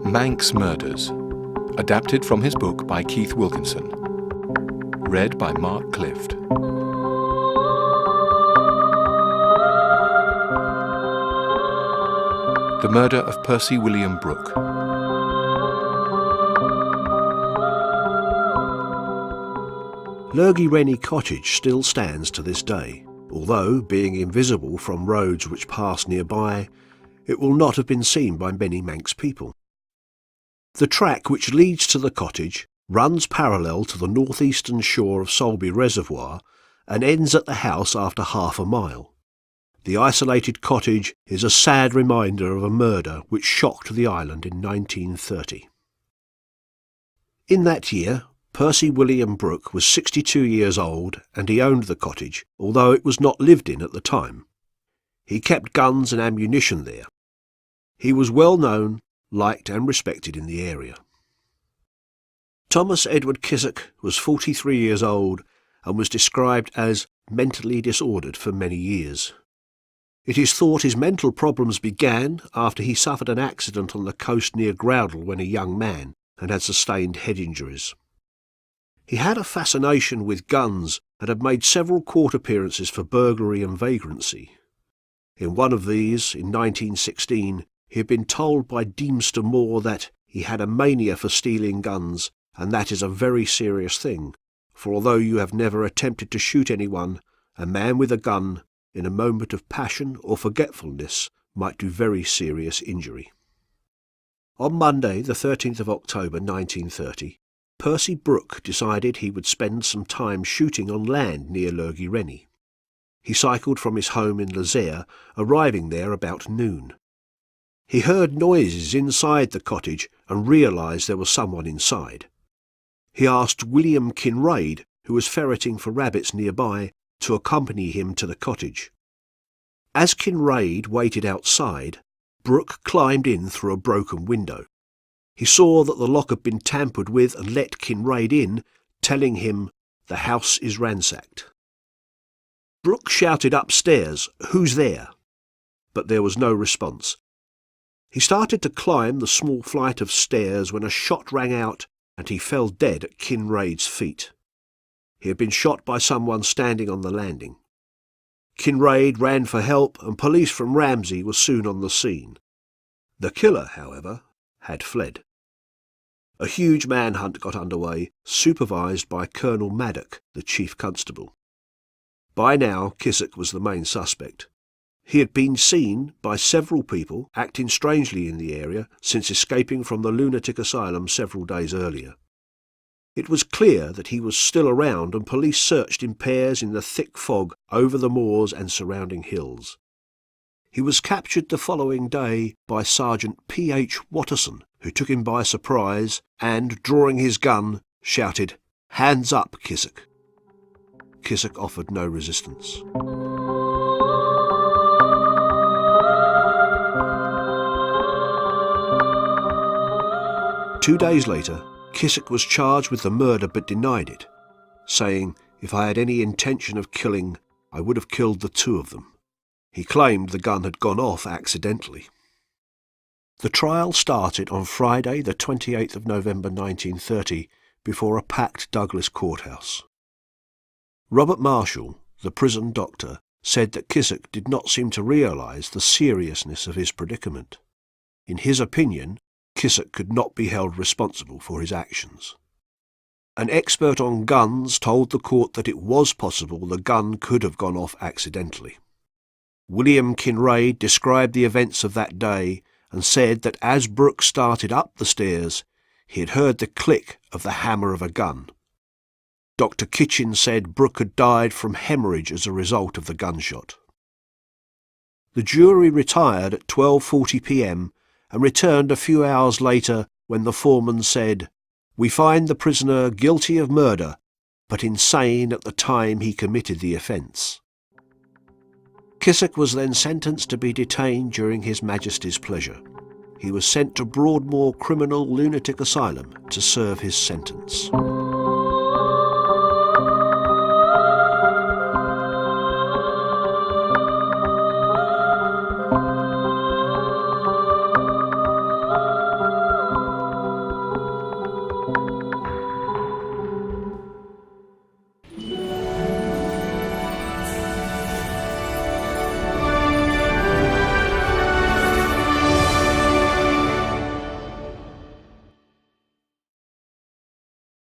Manx Murders, adapted from his book by Keith Wilkinson. Read by Mark Clift. The murder of Percy William Brooke. Lurgy Rennie Cottage still stands to this day, although, being invisible from roads which pass nearby, it will not have been seen by many Manx people. The track which leads to the cottage runs parallel to the northeastern shore of Sulby Reservoir and ends at the house after half a mile. The isolated cottage is a sad reminder of a murder which shocked the island in 1930. In that year, Percy William Brooke was 62 years old and he owned the cottage, although it was not lived in at the time. He kept guns and ammunition there. He was well known, liked and respected in the area. Thomas Edward Kissock was 43 years old and was described as mentally disordered for many years. It is thought his mental problems began after he suffered an accident on the coast near Groudle when a young man and had sustained head injuries. He had a fascination with guns and had made several court appearances for burglary and vagrancy. In one of these, in 1916, he had been told by Deemster Moore that he had a mania for stealing guns, and that is a very serious thing, for although you have never attempted to shoot anyone, a man with a gun, in a moment of passion or forgetfulness, might do very serious injury. On Monday, the 13th of October 1930, Percy Brooke decided he would spend some time shooting on land near Lurgy Rennie. He cycled from his home in Lezayre, arriving there about noon. He heard noises inside the cottage and realised there was someone inside. He asked William Kinraid, who was ferreting for rabbits nearby, to accompany him to the cottage. As Kinraid waited outside, Brooke climbed in through a broken window. He saw that the lock had been tampered with and let Kinraid in, telling him, "The house is ransacked." Brooke shouted upstairs, "Who's there?" But there was no response. He started to climb the small flight of stairs when a shot rang out and he fell dead at Kinraid's feet. He had been shot by someone standing on the landing. Kinraid ran for help and police from Ramsey were soon on the scene. The killer, however, had fled. A huge manhunt got underway, supervised by Colonel Maddock, the chief constable. By now, Kissock was the main suspect. He had been seen by several people acting strangely in the area since escaping from the lunatic asylum several days earlier. It was clear that he was still around and police searched in pairs in the thick fog over the moors and surrounding hills. He was captured the following day by Sergeant P.H. Watterson, who took him by surprise and, drawing his gun, shouted, "Hands up, Kissock." Kissock offered no resistance. Two days later, Kissock was charged with the murder but denied it, saying, "If I had any intention of killing, I would have killed the two of them." He claimed the gun had gone off accidentally. The trial started on Friday the 28th of November 1930 before a packed Douglas courthouse. Robert Marshall, the prison doctor, said that Kissock did not seem to realise the seriousness of his predicament. In his opinion, Kissock could not be held responsible for his actions. An expert on guns told the court that it was possible the gun could have gone off accidentally. William Kinraid described the events of that day and said that as Brooke started up the stairs, he had heard the click of the hammer of a gun. Dr. Kitchen said Brooke had died from hemorrhage as a result of the gunshot. The jury retired at 12:40 p.m. and returned a few hours later when the foreman said, "We find the prisoner guilty of murder, but insane at the time he committed the offence." Kissock was then sentenced to be detained during His Majesty's pleasure. he was sent to Broadmoor Criminal Lunatic Asylum to serve his sentence.